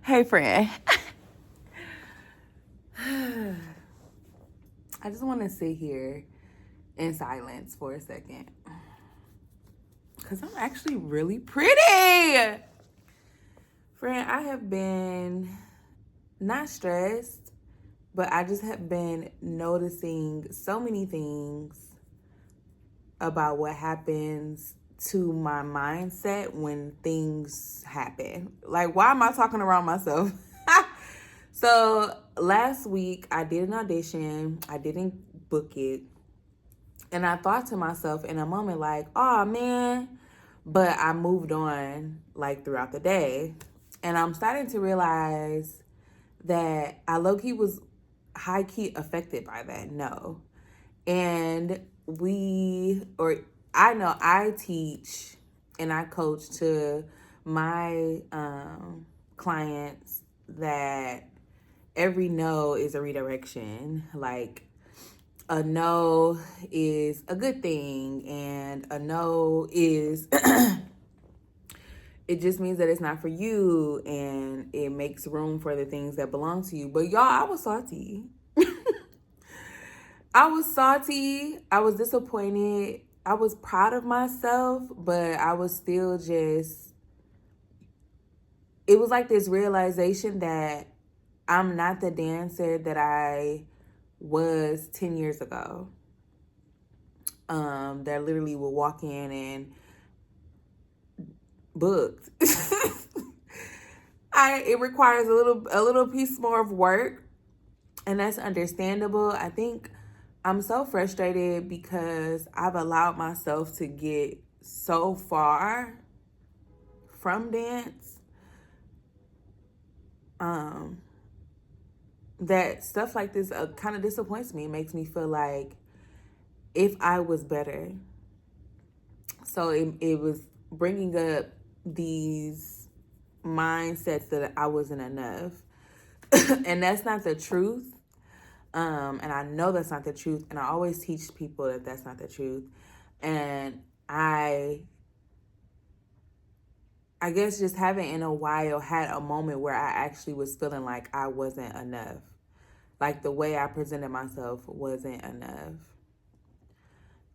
Hey, friend. I just want to sit here in silence for a second. Because I'm actually really pretty. Friend, I have been not stressed, but I just have been noticing so many things about what happens to my mindset when things happen. Like, why am I talking around myself? So last week I did an audition. I didn't book it. And I thought to myself in a moment, like, oh man, but I moved on like throughout the day. And I'm starting to realize that I low key was high key affected by that. No. And I know I teach and I coach to my clients that every no is a redirection. Like, a no is a good thing, and a no is it just means that it's not for you, and it makes room for the things that belong to you. But y'all, I was salty. I was salty. I was disappointed. I was proud of myself, but I was still just, it was like this realization that I'm not the dancer that I was 10 years ago. That literally would walk in and booked. It requires a little piece more of work, and that's understandable. I think I'm so frustrated because I've allowed myself to get so far from dance that stuff like this kind of disappoints me. It makes me feel like if I was better. So it was bringing up these mindsets that I wasn't enough. And that's not the truth. And I know that's not the truth. And I always teach people that that's not the truth. And I guess just haven't in a while had a moment where I actually was feeling like I wasn't enough. Like the way I presented myself wasn't enough.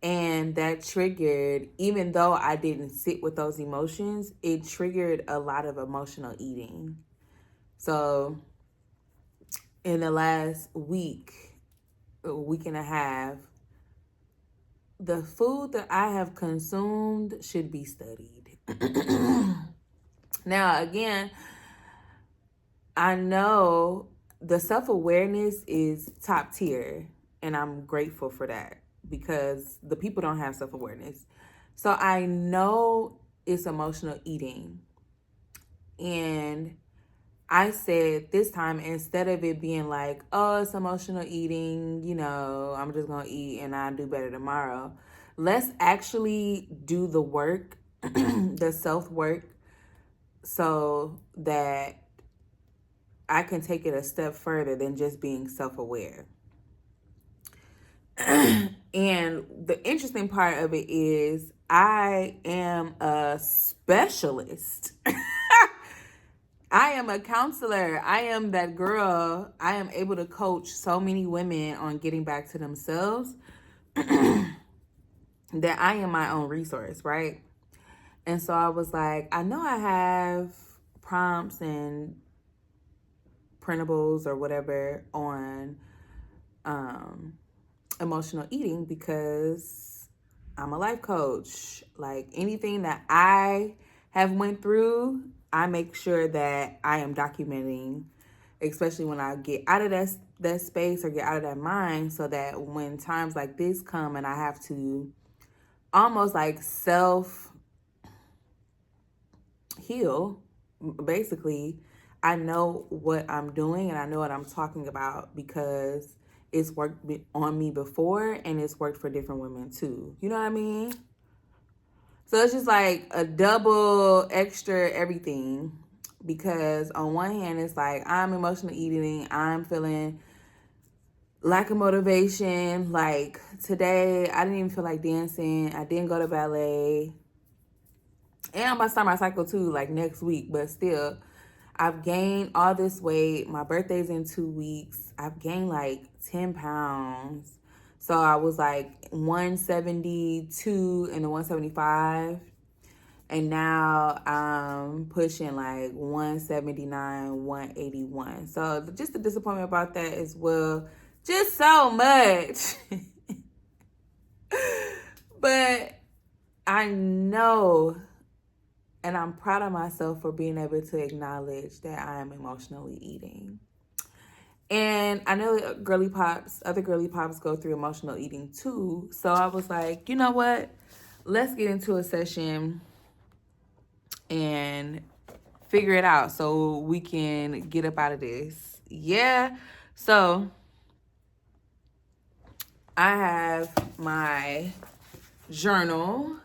And that triggered, even though I didn't sit with those emotions, it triggered a lot of emotional eating. So in the last week and a half, the food that I have consumed should be studied. Now, again, I know the self-awareness is top tier, and I'm grateful for that because the people don't have self-awareness. So I know it's emotional eating. And I said this time, instead of it being like, oh, it's emotional eating, I'm just going to eat and I'll do better tomorrow. Let's actually do the work, the self-work, so that I can take it a step further than just being self-aware. And the interesting part of it is I am a specialist. I am a counselor. I am that girl. I am able to coach so many women on getting back to themselves that I am my own resource, right? And so I was like, I know I have prompts and printables or whatever on emotional eating because I'm a life coach. Like anything that I have went through, I make sure that I am documenting, especially when I get out of that space or get out of that mind, so that when times like this come and I have to almost like self heal, basically, I know what I'm doing and I know what I'm talking about because it's worked on me before and it's worked for different women too. You know what I mean? So it's just like a double extra everything, because on one hand, it's like I'm emotionally eating, I'm feeling lack of motivation. Like today, I didn't even feel like dancing. I didn't go to ballet. And I'm about to start my cycle too, like next week, but still, I've gained all this weight. My birthday's in 2 weeks. I've gained like 10 pounds. So I was like 172 and 175. And now I'm pushing like 179, 181. So just the disappointment about that as well. Just so much. But I know, and I'm proud of myself for being able to acknowledge that I am emotionally eating. And I know other girly pops go through emotional eating too. So I was like, you know what? Let's get into a session and figure it out so we can get up out of this. Yeah. So I have my journal.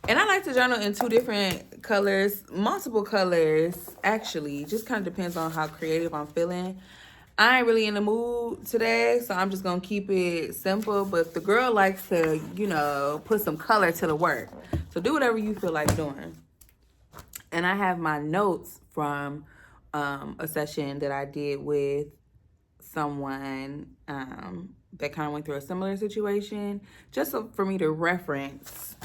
And I like to journal in 2 different colors, multiple colors, actually. Just kind of depends on how creative I'm feeling. I ain't really in the mood today, so I'm just going to keep it simple. But the girl likes to, put some color to the work. So do whatever you feel like doing. And I have my notes from a session that I did with someone that kind of went through a similar situation, just for me to reference.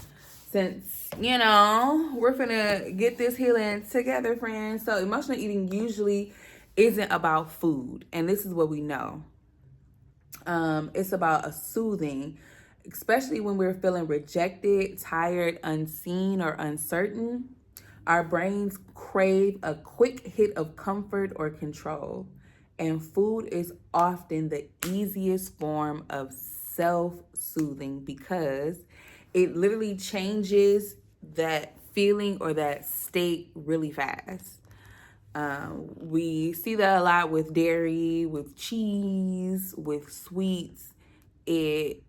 Since, we're finna get this healing together, friends. So emotional eating usually isn't about food. And this is what we know. It's about a soothing, especially when we're feeling rejected, tired, unseen, or uncertain. Our brains crave a quick hit of comfort or control. And food is often the easiest form of self-soothing because it literally changes that feeling or that state really fast. We see that a lot with dairy, with cheese, with sweets. It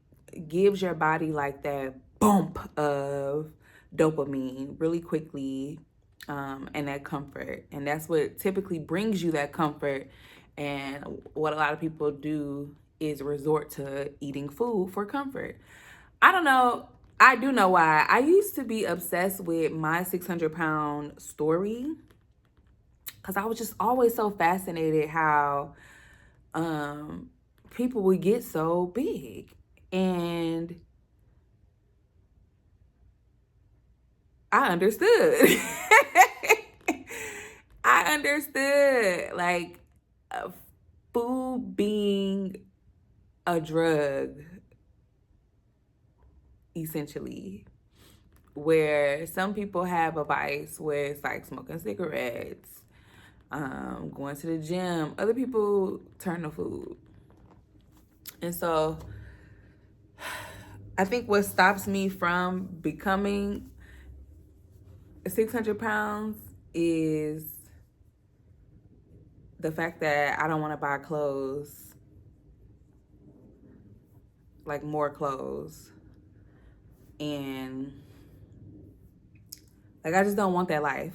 gives your body like that bump of dopamine really quickly, and that comfort. And that's what typically brings you that comfort. And what a lot of people do is resort to eating food for comfort. I don't know. I do know why. I used to be obsessed with my 600-pound story because I was just always so fascinated how people would get so big. And I understood. I understood, like, food being a drug, essentially, where some people have a vice where it's like smoking cigarettes, going to the gym. Other people turn to food. And so I think what stops me from becoming 600 pounds is the fact that I don't want to buy clothes, like more clothes. And like, I just don't want that life.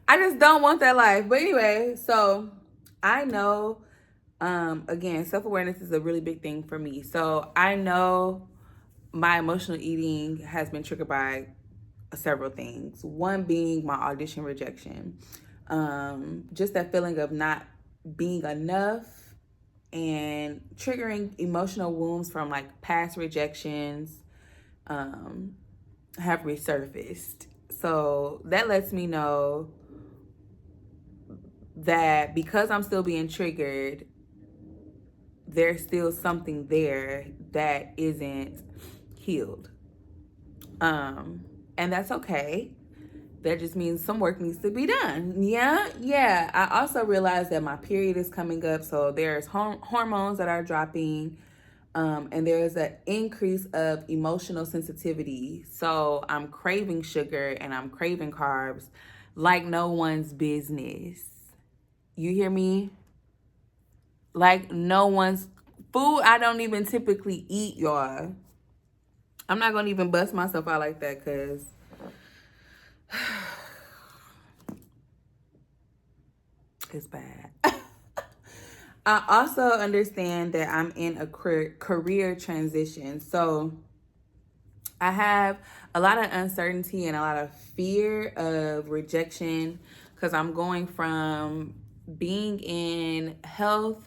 I just don't want that life. But anyway, so I know, again, self-awareness is a really big thing for me. So I know my emotional eating has been triggered by several things. One being my audition rejection. Just that feeling of not being enough and triggering emotional wounds from like past rejections have resurfaced. So that lets me know that because I'm still being triggered, there's still something there that isn't healed. And that's okay. That just means some work needs to be done. Yeah. I also realized that my period is coming up, so there's hormones that are dropping, and there's an increase of emotional sensitivity. So I'm craving sugar and I'm craving carbs like no one's business. You hear me? Like no one's food. I don't even typically eat, y'all. I'm not gonna even bust myself out like that because it's bad. I also understand that I'm in a career transition. So I have a lot of uncertainty and a lot of fear of rejection because I'm going from being in health,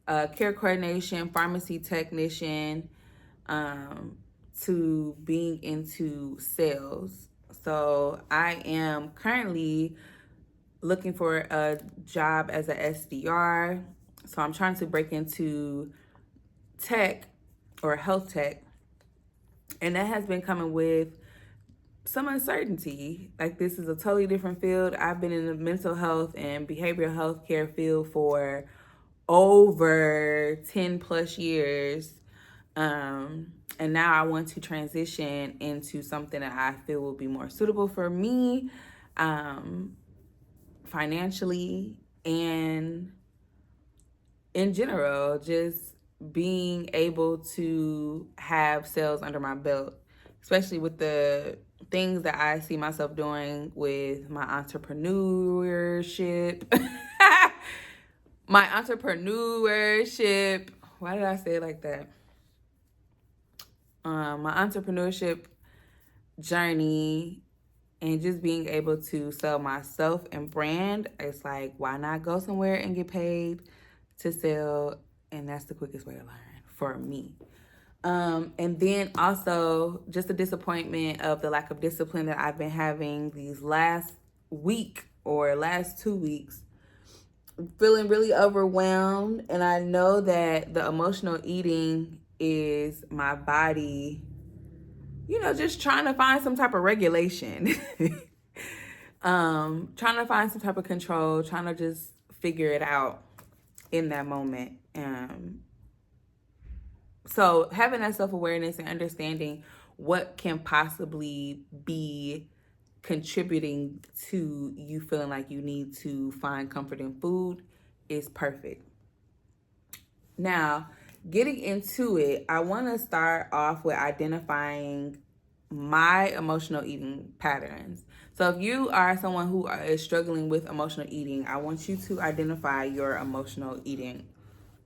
care coordination, pharmacy technician, um, to being into sales. So I am currently looking for a job as a SDR. So I'm trying to break into tech or health tech. And that has been coming with some uncertainty. Like, this is a totally different field. I've been in the mental health and behavioral health care field for over 10 plus years. And now I want to transition into something that I feel will be more suitable for me, financially and in general, just being able to have sales under my belt, especially with the things that I see myself doing with my entrepreneurship. My entrepreneurship. Why did I say it like that? My entrepreneurship journey and just being able to sell myself and brand. It's like, why not go somewhere and get paid to sell? And that's the quickest way to learn for me. And then also just the disappointment of the lack of discipline that I've been having these last week or last 2 weeks. Feeling really overwhelmed, and I know that the emotional eating is my body, just trying to find some type of regulation. Trying to find some type of control, trying to just figure it out in that moment. So having that self-awareness and understanding what can possibly be contributing to you feeling like you need to find comfort in food is perfect. Now, getting into it, I want to start off with identifying my emotional eating patterns. So if you are someone who is struggling with emotional eating, I want you to identify your emotional eating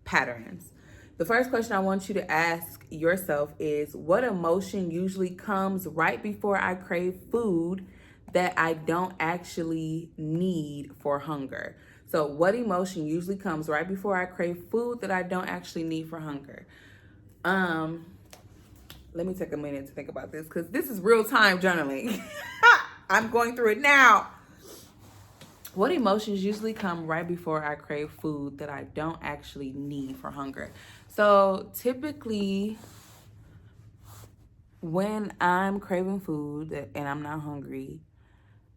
patterns. The first question I want you to ask yourself is, what emotion usually comes right before I crave food that I don't actually need for hunger? So what emotion usually comes right before I crave food that I don't actually need for hunger? Let me take a minute to think about this because this is real time journaling. I'm going through it now. What emotions usually come right before I crave food that I don't actually need for hunger? So typically, when I'm craving food and I'm not hungry,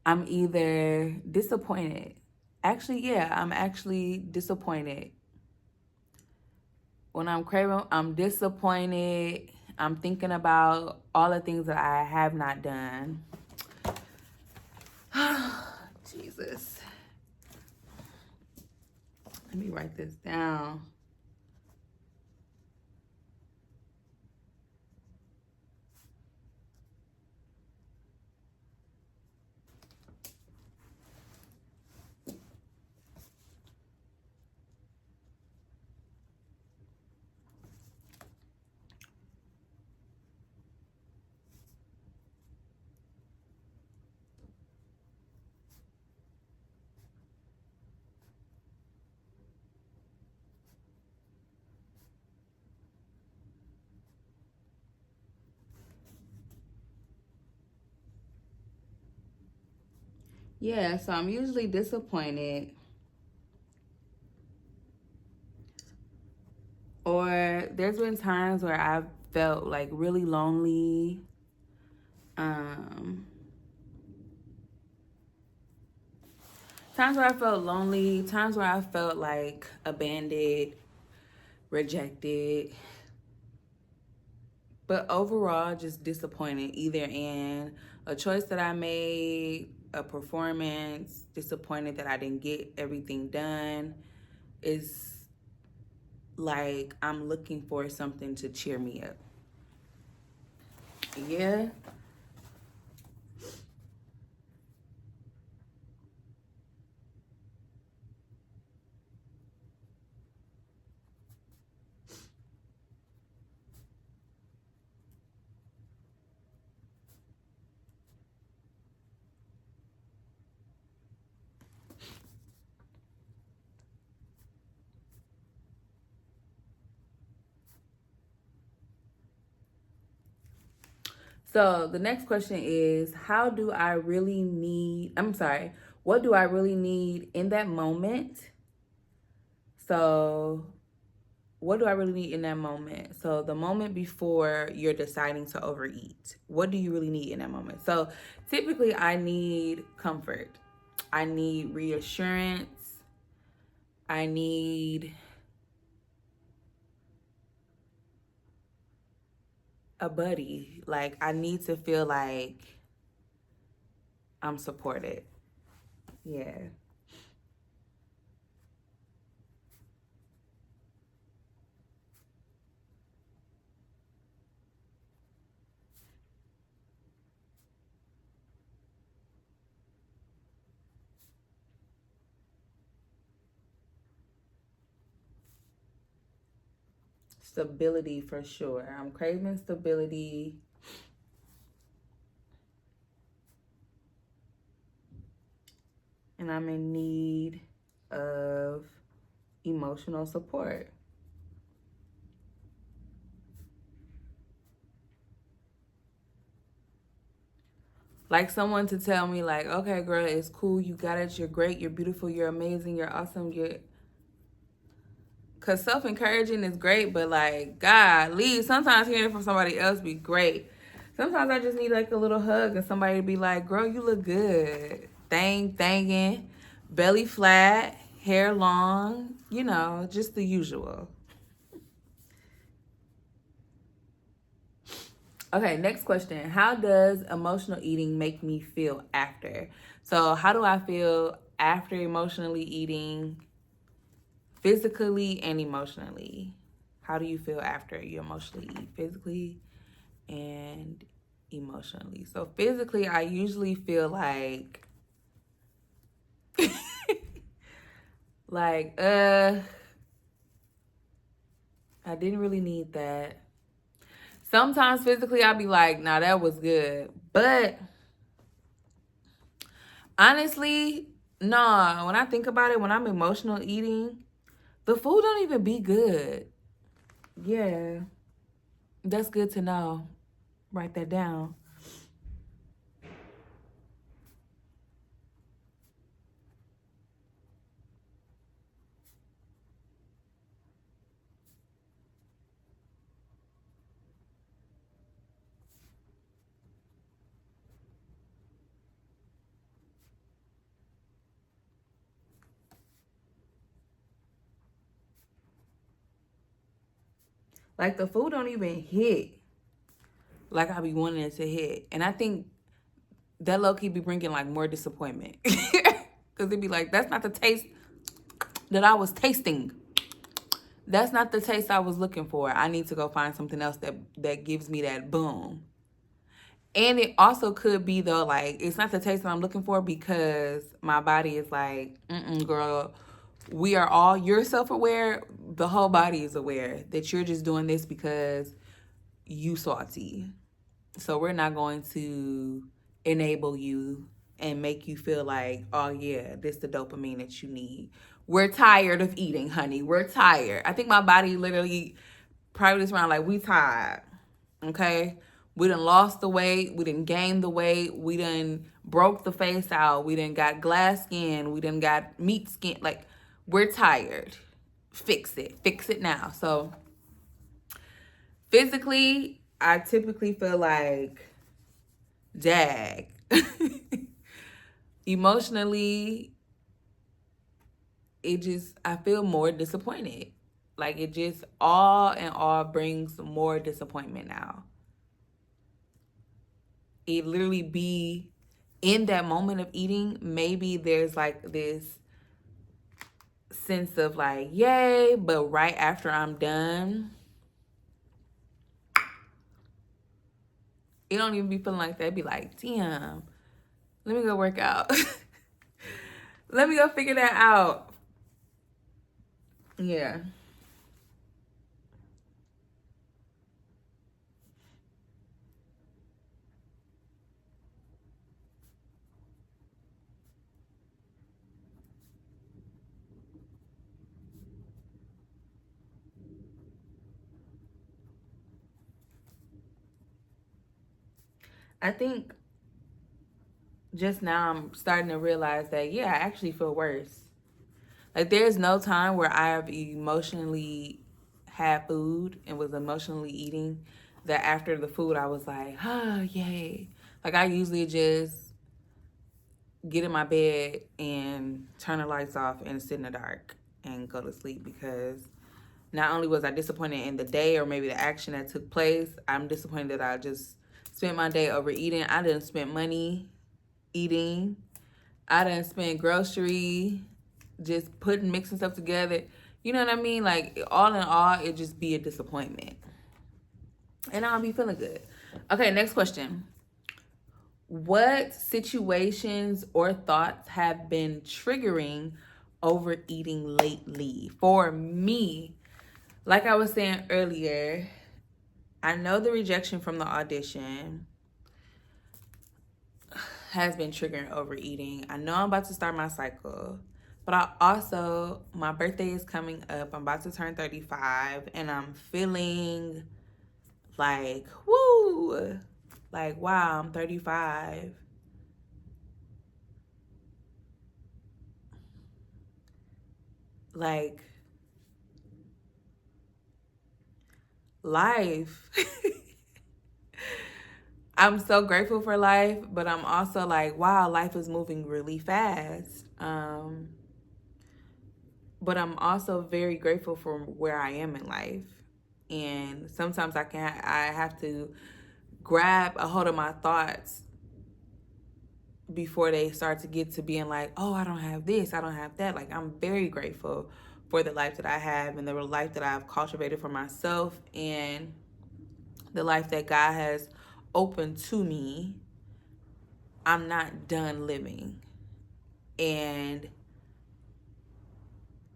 I'm either disappointed. Actually, yeah, I'm actually disappointed. When I'm craving, I'm disappointed. I'm thinking about all the things that I have not done. Jesus. Let me write this down. Yeah, so I'm usually disappointed, or there's been times where I've felt like really lonely. Times where I felt lonely, times where I felt like abandoned, rejected, but overall just disappointed, either in a choice that I made, a performance, disappointed that I didn't get everything done. It's like I'm looking for something to cheer me up. Yeah. So the next question is, what do I really need in that moment? So what do I really need in that moment? So the moment before you're deciding to overeat, what do you really need in that moment? So typically I need comfort. I need reassurance. I need a buddy. Like, I need to feel like I'm supported. Yeah. Stability for sure. I'm craving stability. And I'm in need of emotional support. Like someone to tell me, like, okay, girl, it's cool. You got it. You're great. You're beautiful. You're amazing. You're awesome. Because self-encouraging is great, but like, God, leave. Sometimes hearing it from somebody else be great. Sometimes I just need like a little hug and somebody to be like, girl, you look good. Thangin', belly flat, hair long, just the usual. Okay, next question. How does emotional eating make me feel after? So, how do I feel after emotionally eating, physically and emotionally? How do you feel after you emotionally eat, physically and emotionally? So, physically, I usually feel like, like, I didn't really need that. Sometimes physically, I'll be like, nah, that was good. But honestly, nah, when I think about it, when I'm emotional eating, the food don't even be good. Yeah, that's good to know. Write that down. Like, the food don't even hit like I be wanting it to hit. And I think that low-key be bringing like more disappointment. Because it be like, that's not the taste that I was tasting. That's not the taste I was looking for. I need to go find something else that gives me that boom. And it also could be though, like, it's not the taste that I'm looking for because my body is like, girl, you're self-aware. The whole body is aware that you're just doing this because you salty. So we're not going to enable you and make you feel like, oh yeah, this the dopamine that you need. We're tired of eating, honey. We're tired. I think my body literally probably this around like, we tired. Okay? We done lost the weight. We done gained the weight. We done broke the face out. We done got glass skin. We done got meat skin. Like, we're tired. Fix it. Fix it now. So physically, I typically feel like, dag. Emotionally, I feel more disappointed. Like, it just all in all brings more disappointment now. It literally be in that moment of eating, maybe there's like this sense of like, yay, but right after I'm done, it don't even be feeling like that. It'd be like, damn, let me go work out. Let me go figure that out. Yeah. I think just now I'm starting to realize that, yeah, I actually feel worse. Like, there's no time where I have emotionally had food and was emotionally eating that after the food I was like, oh, yay. Like, I usually just get in my bed and turn the lights off and sit in the dark and go to sleep, because not only was I disappointed in the day or maybe the action that took place, I'm disappointed that I just spent my day overeating. I didn't spend money eating. I didn't spend grocery just mixing stuff together. You know what I mean? Like, all in all, it just be a disappointment. And I don't be feeling good. Okay, next question. What situations or thoughts have been triggering overeating lately? For me, like I was saying earlier, I know the rejection from the audition has been triggering overeating. I know I'm about to start my cycle, but my birthday is coming up. I'm about to turn 35, and I'm feeling like, woo, like, wow, I'm 35. Like, life. I'm so grateful for life, but I'm also like, wow, life is moving really fast. But I'm also very grateful for where I am in life. And sometimes I have to grab a hold of my thoughts before they start to get to being like, oh, I don't have this, I don't have that. Like, I'm very grateful for the life that I have and the life that I've cultivated for myself and the life that God has opened to me. I'm not done living. And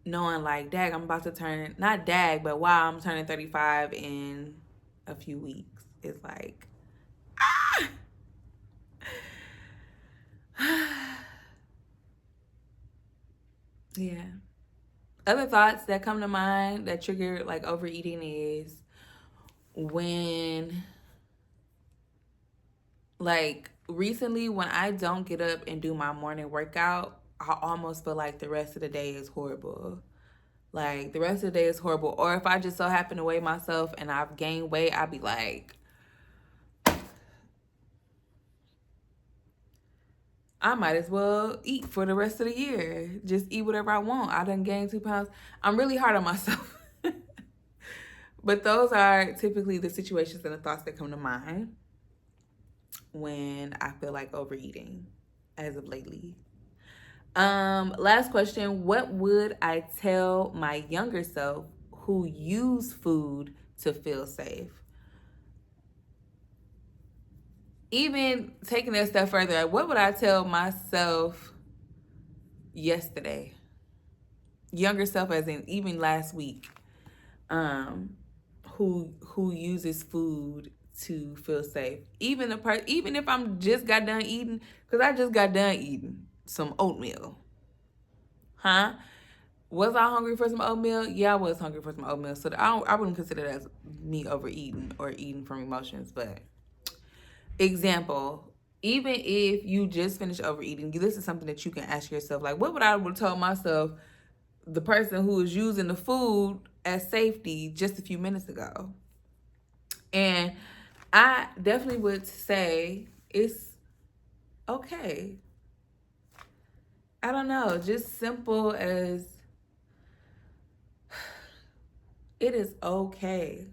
knowing like, dag, I'm about to turn, not dag, but wow, I'm turning 35 in a few weeks. It's like, ah! Yeah. Other thoughts that come to mind that trigger like overeating is when, like, recently when I don't get up and do my morning workout, I almost feel like the rest of the day is horrible. Like, the rest of the day is horrible. Or if I just so happen to weigh myself and I've gained weight, I'd be like, I might as well eat for the rest of the year. Just eat whatever I want. I done gained 2 pounds. I'm really hard on myself. But those are typically the situations and the thoughts that come to mind when I feel like overeating as of lately. Last question. What would I tell my younger self who used food to feel safe? Even taking that step further, what would I tell myself yesterday? Younger self, as in even last week, who uses food to feel safe. Even if I'm just got done eating, because I just got done eating some oatmeal. Huh? Was I hungry for some oatmeal? Yeah, I was hungry for some oatmeal. So I wouldn't consider that as me overeating or eating from emotions. But example, even if you just finished overeating, this is something that you can ask yourself. Like, what would I have told myself, the person who is using the food as safety just a few minutes ago? And I definitely would say it's okay. I don't know, just simple as it is okay.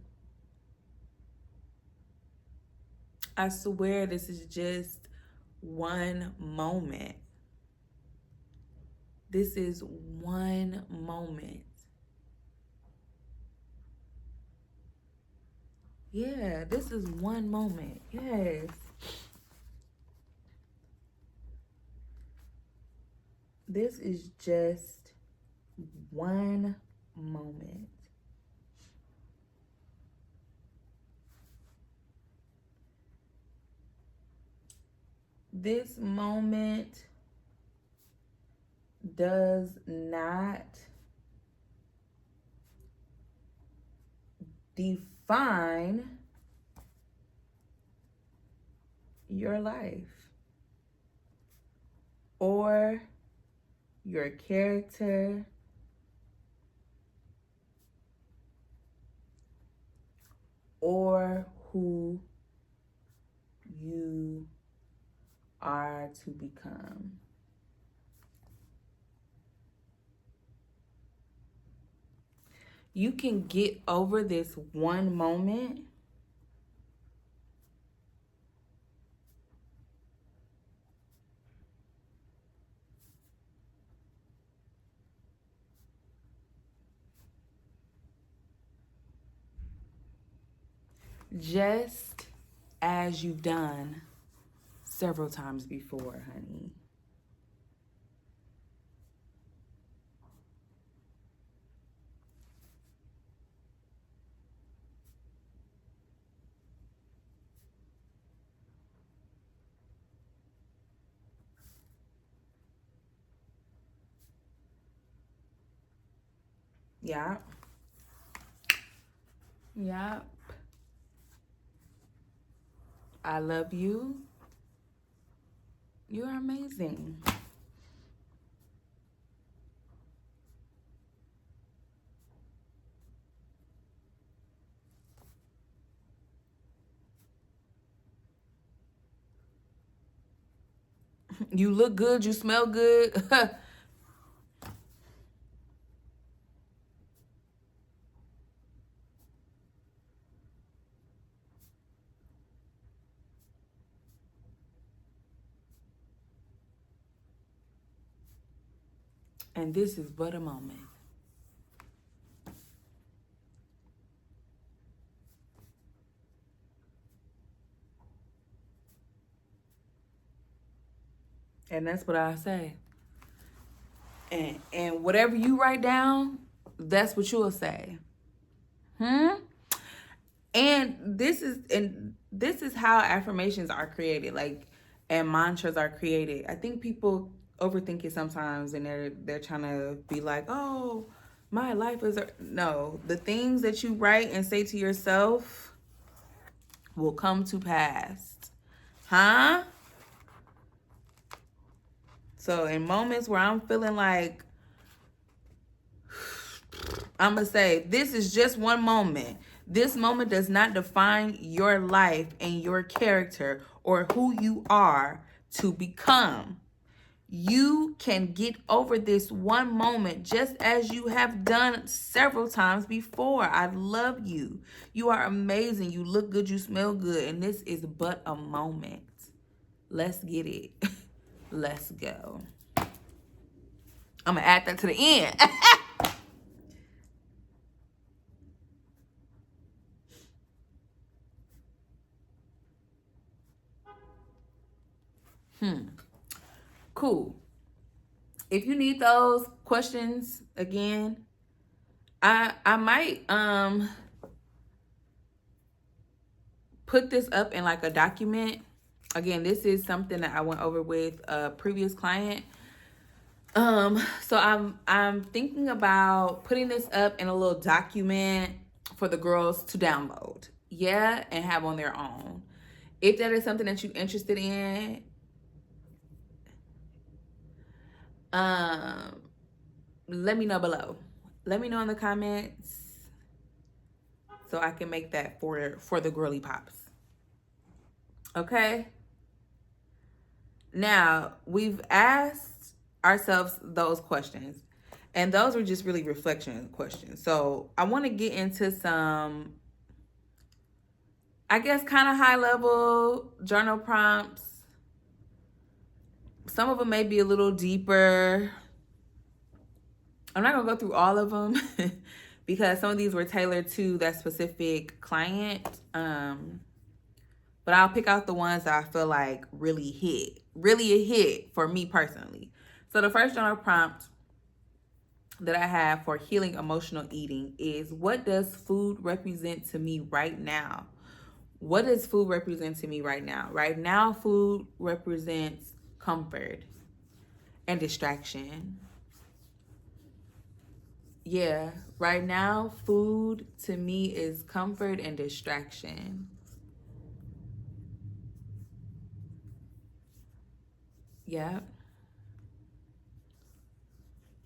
I swear this is just one moment. This is one moment. Yeah, this is one moment. Yes. This is just one moment. This moment does not define your life or your character or who you are to become. You can get over this one moment just as you've done several times before, honey. Yeah. Yeah. I love you. You are amazing. You look good. You smell good. And this is but a moment. And that's what I say. And whatever you write down, that's what you'll say. And this is how affirmations are created, like, and mantras are created. I think people overthink it sometimes, and they're trying to be like, oh, my life is no. The things that you write and say to yourself will come to pass. Huh? So in moments where I'm feeling like, I'm going to say, this is just one moment. This moment does not define your life and your character or who you are to become. You can get over this one moment just as you have done several times before. I love you. You are amazing. You look good. You smell good. And this is but a moment. Let's get it. Let's go. I'm going to add that to the end. Cool. If you need those questions again, I might put this up in like a document. Again, this is something that I went over with a previous client. So I'm thinking about putting this up in a little document for the girls to download. Yeah, and have on their own. If that is something that you're interested in, let me know below. Let me know in the comments so I can make that for the girly pops. Okay? Now, we've asked ourselves those questions, and those were just really reflection questions. So I want to get into some, I guess, kind of high level journal prompts. Some of them may be a little deeper. I'm not going to go through all of them because some of these were tailored to that specific client. But I'll pick out the ones that I feel like really a hit for me personally. So the first journal prompt that I have for healing emotional eating is, what does food represent to me right now? What does food represent to me right now? Right now, food represents comfort and distraction. Yeah, right now, food to me is comfort and distraction. Yeah.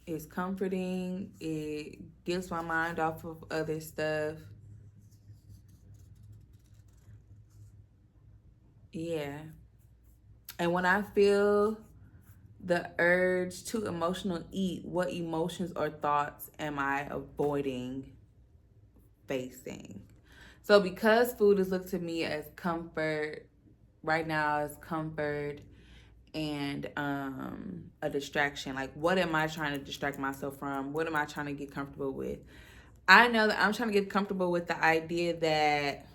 It's comforting. It gets my mind off of other stuff. Yeah. And when I feel the urge to emotional eat, what emotions or thoughts am I avoiding facing? So because food is looked to me as comfort, right now as comfort and a distraction. Like, what am I trying to distract myself from? What am I trying to get comfortable with? I know that I'm trying to get comfortable with the idea that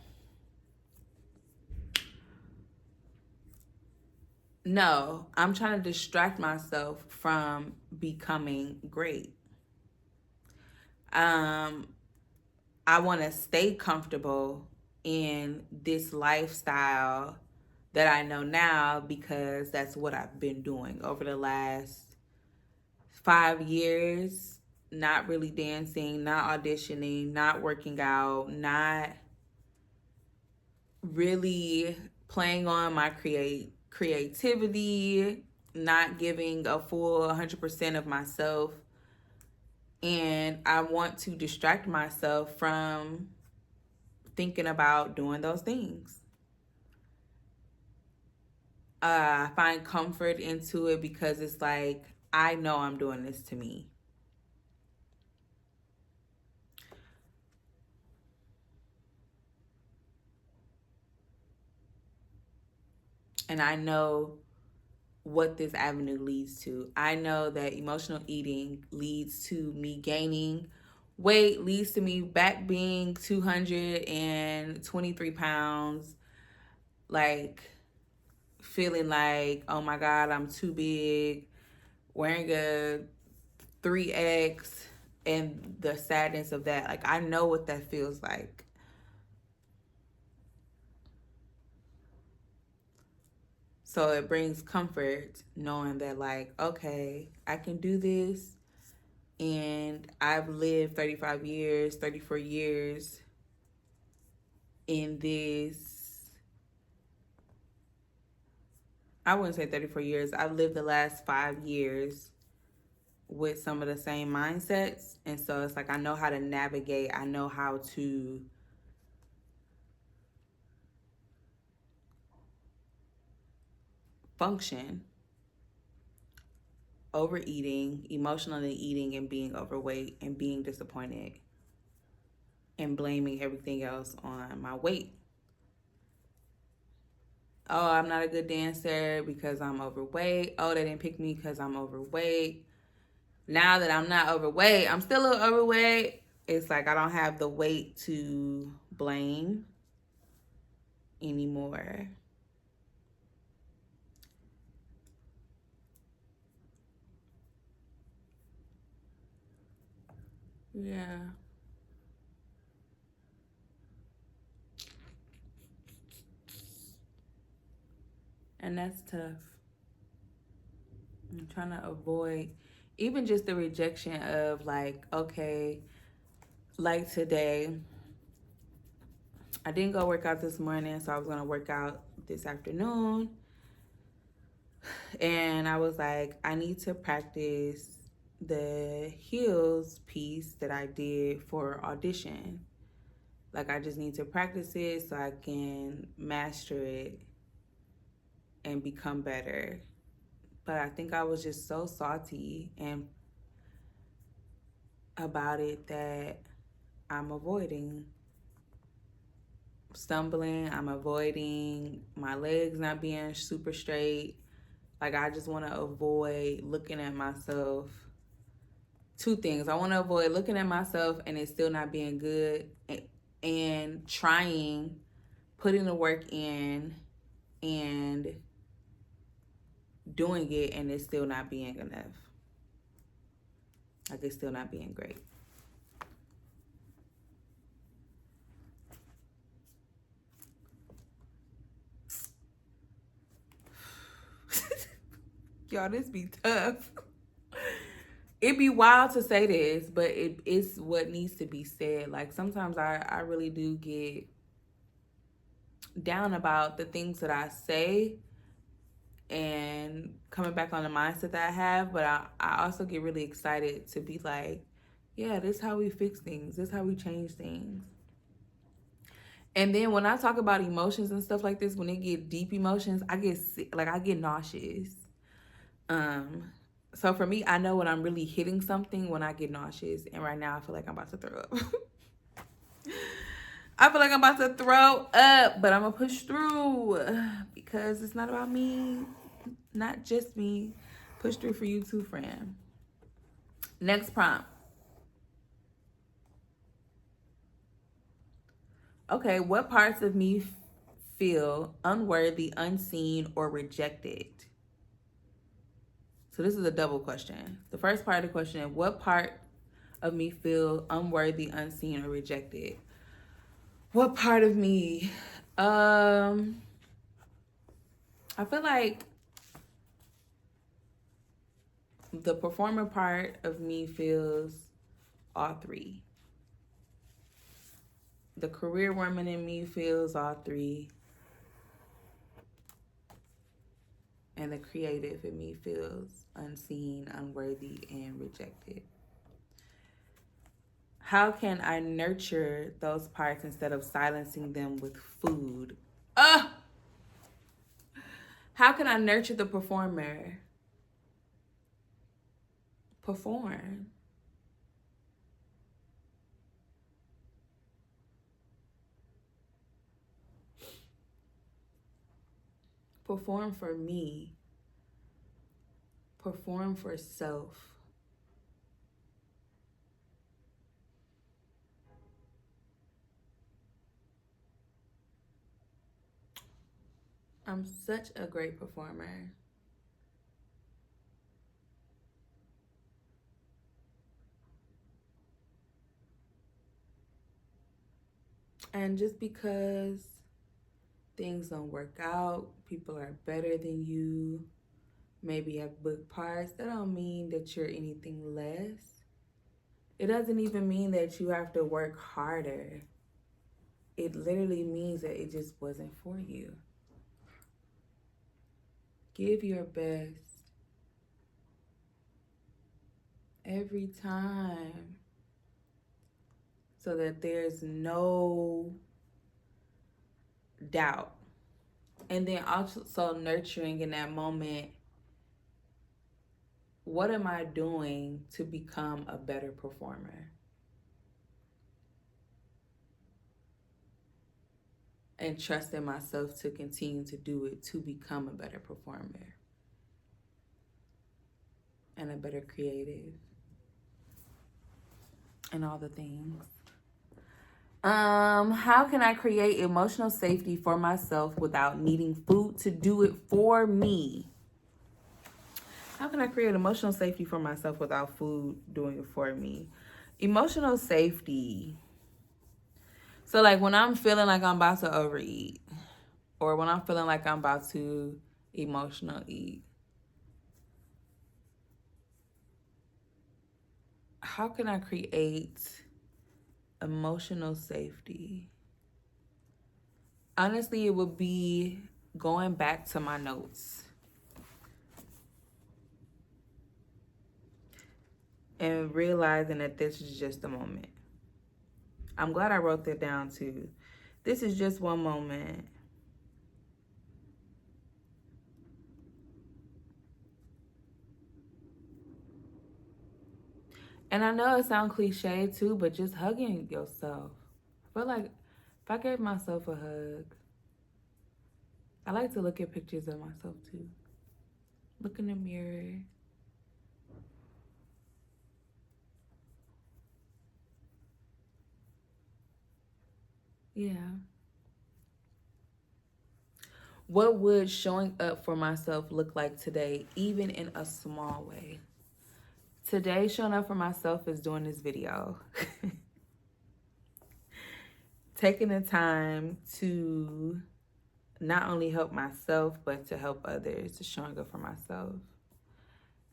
no, I'm trying to distract myself from becoming great. Um, I want to stay comfortable in this lifestyle that I know now because that's what I've been doing over the last 5 years. Not really dancing, not auditioning, not working out, not really playing on my creativity, not giving a full 100% of myself. And I want to distract myself from thinking about doing those things. I find comfort into it because it's like, I know I'm doing this to me. And I know what this avenue leads to. I know that emotional eating leads to me gaining weight, leads to me back being 223 pounds, like feeling like, oh my God, I'm too big, wearing a 3X, and the sadness of that. Like, I know what that feels like. So it brings comfort knowing that, like, okay, I can do this. And I've lived 35 years, 34 years in this. I wouldn't say 34 years. I've lived the last 5 years with some of the same mindsets. And so it's like I know how to navigate, I know how to function overeating, emotionally eating, and being overweight and being disappointed and blaming everything else on my weight. Oh, I'm not a good dancer because I'm overweight. Oh, they didn't pick me because I'm overweight. Now that I'm not overweight, I'm still a little overweight. It's like I don't have the weight to blame anymore. Yeah. And that's tough. I'm trying to avoid even just the rejection of, like, okay, like today, I didn't go work out this morning, so I was going to work out this afternoon. And I was like, I need to practice the heels piece that I did for audition. Like, I just need to practice it so I can master it and become better. But I think I was just so salty and about it that I'm avoiding stumbling. I'm avoiding my legs not being super straight. Like, I just want to avoid looking at myself. Two things. I want to avoid looking at myself and it still not being good, and trying, putting the work in and doing it and it's still not being enough. Like, it's still not being great. Y'all, this be tough. It'd be wild to say this, but it's what needs to be said. Like, sometimes I really do get down about the things that I say and coming back on the mindset that I have, but I also get really excited to be like, yeah, this is how we fix things. This is how we change things. And then when I talk about emotions and stuff like this, when it get deep emotions, I get sick, like I get nauseous. So for me, I know when I'm really hitting something when I get nauseous, and right now I feel like I'm about to throw up. I feel like I'm about to throw up, but I'm gonna push through because it's not about me, not just me. Push through for you too, friend. Next prompt. Okay, what parts of me feel unworthy, unseen, or rejected? So this is a double question. The first part of the question, what part of me feel unworthy, unseen, or rejected? What part of me? I feel like the performer part of me feels all three. The career woman in me feels all three. And the creative in me feels unseen, unworthy, and rejected. How can I nurture those parts instead of silencing them with food? How can I nurture the performer? Perform. Perform for me. Perform for self. I'm such a great performer. And just because things don't work out, people are better than you, maybe have book parts, that don't mean that you're anything less. It doesn't even mean that you have to work harder. It literally means that it just wasn't for you. Give your best every time so that there's no doubt. And then also nurturing in that moment, what am I doing to become a better performer? And trusting myself to continue to do it to become a better performer and a better creative and all the things. How can I create emotional safety for myself without needing food to do it for me? How can I create emotional safety for myself without food doing it for me? Emotional safety. So like when I'm feeling like I'm about to overeat, or when I'm feeling like I'm about to emotional eat, how can I create emotional safety? Honestly, it would be going back to my notes and realizing that this is just a moment. I'm glad I wrote that down too. This is just one moment. And I know it sounds cliche too, but just hugging yourself. I feel like if I gave myself a hug, I like to look at pictures of myself too. Look in the mirror. Yeah. What would showing up for myself look like today, even in a small way? Today, showing up for myself is doing this video. Taking the time to not only help myself, but to help others, to showing up for myself.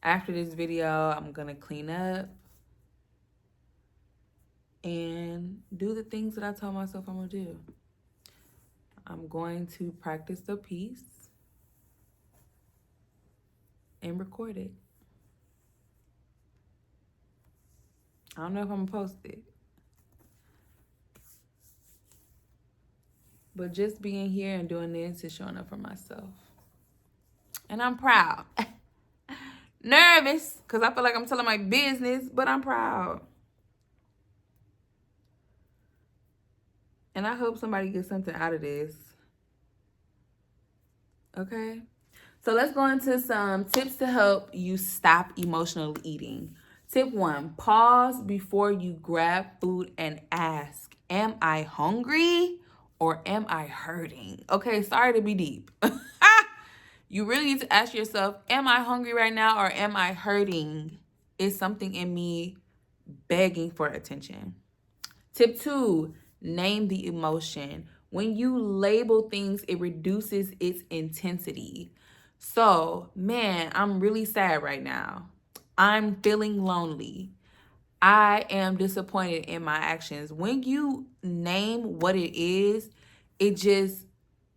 After this video, I'm going to clean up and do the things that I told myself I'm going to do. I'm going to practice the peace. and record it. I don't know if I'm gonna post it. But just being here and doing this is showing up for myself. And I'm proud. Nervous, because I feel like I'm telling my business, but I'm proud. And I hope somebody gets something out of this. Okay? So let's go into some tips to help you stop emotional eating. Tip 1, pause before you grab food and ask, am I hungry or am I hurting? Okay, sorry to be deep. You really need to ask yourself, am I hungry right now or am I hurting? Is something in me begging for attention? Tip 2, name the emotion. When you label things, it reduces its intensity. So, man, I'm really sad right now. I'm feeling lonely. I am disappointed in my actions. When you name what it is, it just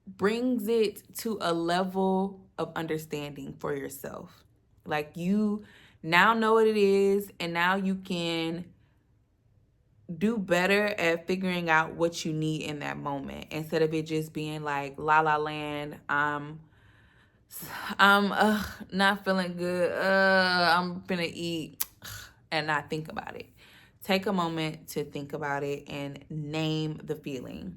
brings it to a level of understanding for yourself. Like, you now know what it is, and now you can do better at figuring out what you need in that moment instead of it just being like la la land. I'm not feeling good. I'm gonna eat and not think about it. Take a moment to think about it and name the feeling.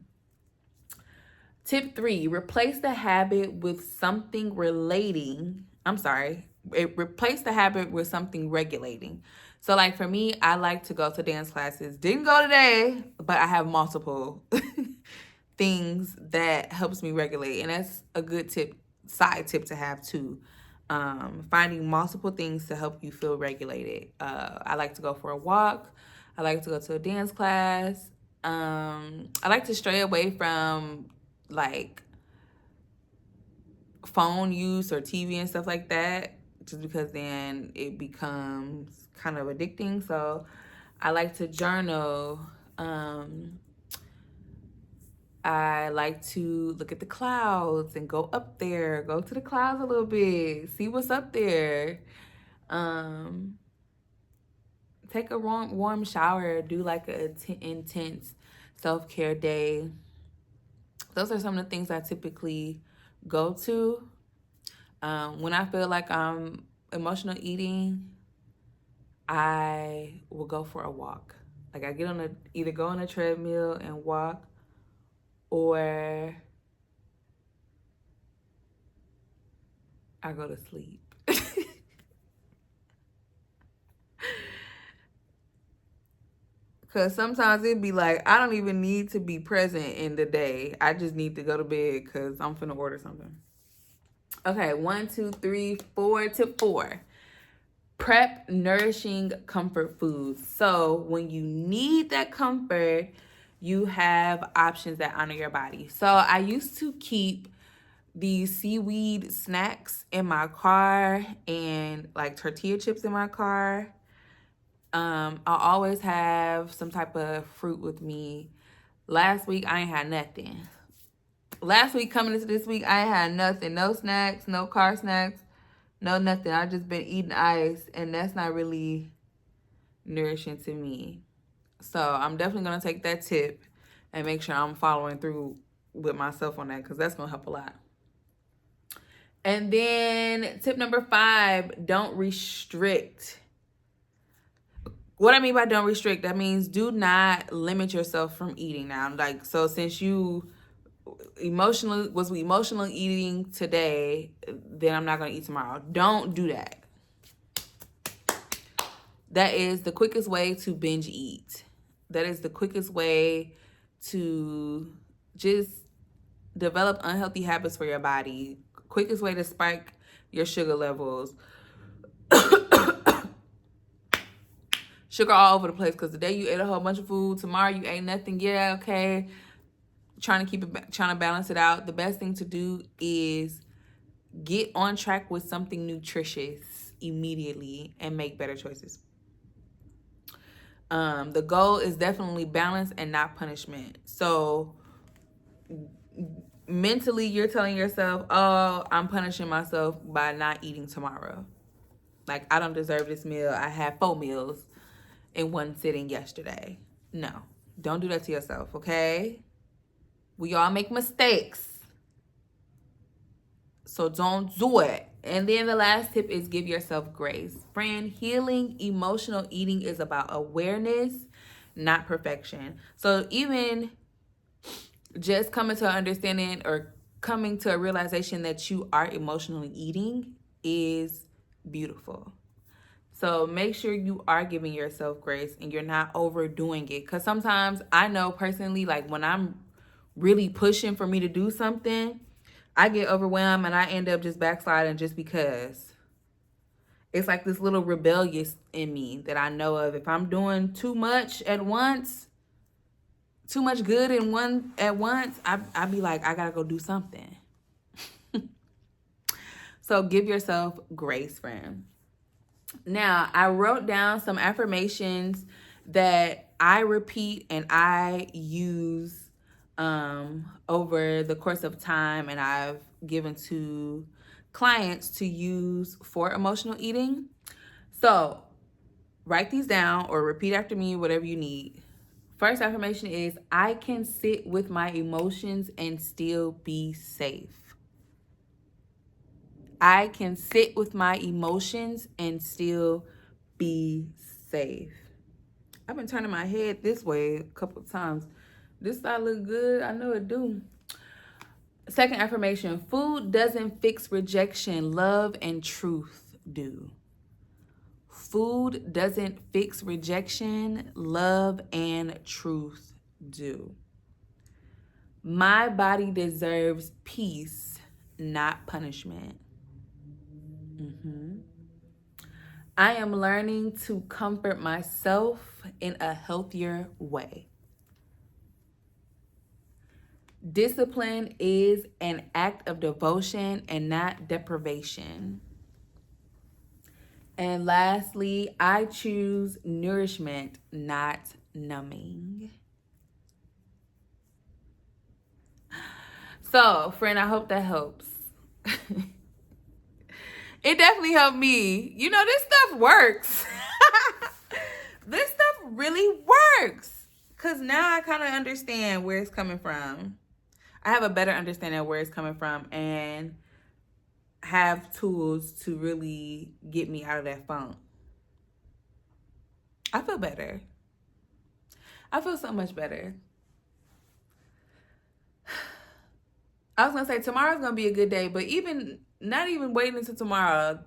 Tip 3, replace the habit with something relating. Replace the habit with something regulating. So, like for me, I like to go to dance classes. Didn't go today, but I have multiple things that helps me regulate. And that's a good side tip to have too. Finding multiple things to help you feel regulated. I like to go for a walk. I like to go to a dance class. I like to stray away from like phone use or TV and stuff like that, just because then it becomes kind of addicting. So I like to journal. I like to look at the clouds and go up there, go to the clouds a little bit, see what's up there. Take a warm shower, do like a intense self-care day. Those are some of the things I typically go to. When I feel like I'm emotional eating, I will go for a walk. Like, I get on either go on a treadmill and walk, or I go to sleep. Because sometimes it'd be like, I don't even need to be present in the day. I just need to go to bed because I'm finna order something. Okay, 1, 2, 3, 4. Tip 4. Prep nourishing comfort foods. So when you need that comfort, you have options that honor your body. So I used to keep these seaweed snacks in my car and like tortilla chips in my car. I always have some type of fruit with me. Last week, I ain't had nothing. Last week, coming into this week, I ain't had nothing. No snacks, no car snacks, no nothing. I just been eating ice, and that's not really nourishing to me. So I'm definitely going to take that tip and make sure I'm following through with myself on that, because that's going to help a lot. And then tip number 5, don't restrict. What I mean by don't restrict, that means do not limit yourself from eating now. Like, so since you emotional eating today, then I'm not going to eat tomorrow. Don't do that. That is the quickest way to binge eat. That is the quickest way to just develop unhealthy habits for your body. Quickest way to spike your sugar levels. Sugar all over the place, because today you ate a whole bunch of food, tomorrow you ate nothing. Yeah, okay. Trying to balance it out. The best thing to do is get on track with something nutritious immediately and make better choices. The goal is definitely balance and not punishment. So mentally you're telling yourself, oh, I'm punishing myself by not eating tomorrow. Like, I don't deserve this meal. I had 4 meals in one sitting yesterday. No, don't do that to yourself, okay? We all make mistakes. So don't do it. And then the last tip is give yourself grace. Friend, healing emotional eating is about awareness, not perfection. So even just coming to an understanding or coming to a realization that you are emotionally eating is beautiful. So make sure you are giving yourself grace and you're not overdoing it. Because sometimes I know personally, like when I'm really pushing for me to do something, I get overwhelmed and I end up just backsliding just because. It's like this little rebellious in me that I know of. If I'm doing too much at once, too much good at once, I be like, I gotta go do something. So give yourself grace, friend. Now, I wrote down some affirmations that I repeat and I use over the course of time, and I've given to clients to use for emotional eating. So write these down or repeat after me, whatever you need. First affirmation is, I can sit with my emotions and still be safe. I can sit with my emotions and still be safe. I've been turning my head this way a couple of times. This side look good. I know it do. Second affirmation, food doesn't fix rejection. Love and truth do. Food doesn't fix rejection. Love and truth do. My body deserves peace, not punishment. I am learning to comfort myself in a healthier way. Discipline is an act of devotion and not deprivation. And lastly, I choose nourishment, not numbing. So, friend, I hope that helps. It definitely helped me. You know, this stuff works. This stuff really works. Because now I kind of understand where it's coming from. I have a better understanding of where it's coming from and have tools to really get me out of that funk. I feel better. I feel so much better. I was going to say tomorrow's going to be a good day, but not even waiting until tomorrow,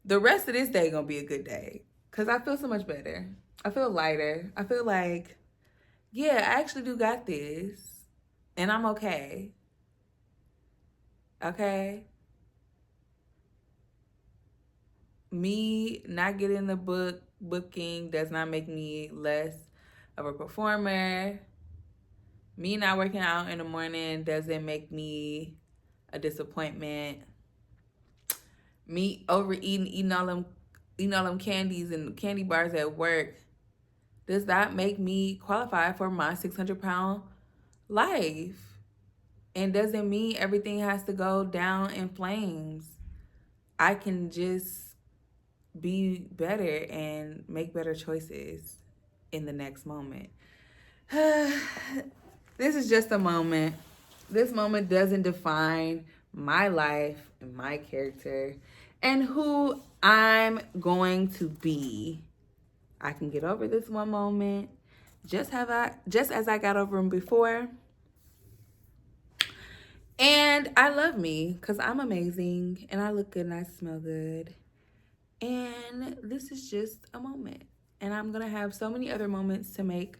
the rest of this day going to be a good day because I feel so much better. I feel lighter. I feel like, yeah, I actually do got this and I'm okay. Okay? Me not getting the booking does not make me less of a performer. Me not working out in the morning doesn't make me a disappointment. Me overeating, eating all them candies and candy bars at work does not make me qualify for my 600-pound life. And doesn't mean everything has to go down in flames. I can just be better and make better choices in the next moment. This is just a moment. This moment doesn't define my life and my character and who I'm going to be. I can get over this one moment just as I got over them before. And I love me because I'm amazing and I look good and I smell good. And this is just a moment. And I'm going to have so many other moments to make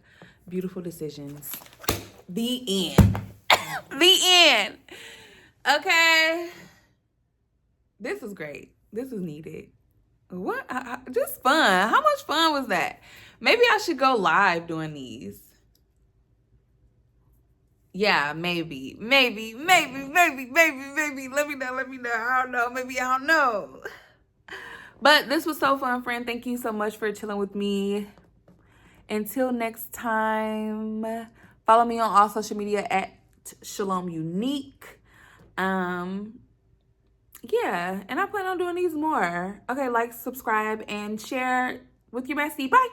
beautiful decisions. The end. The end. Okay. This was great. This was needed. What? Just fun. How much fun was that? Maybe I should go live doing these. Yeah, maybe. Let me know. I don't know. Maybe I don't know. But this was so fun, friend. Thank you so much for chilling with me. Until next time, follow me on all social media at Shalom Unique. Yeah, and I plan on doing these more. Okay, like, subscribe, and share with your bestie. Bye.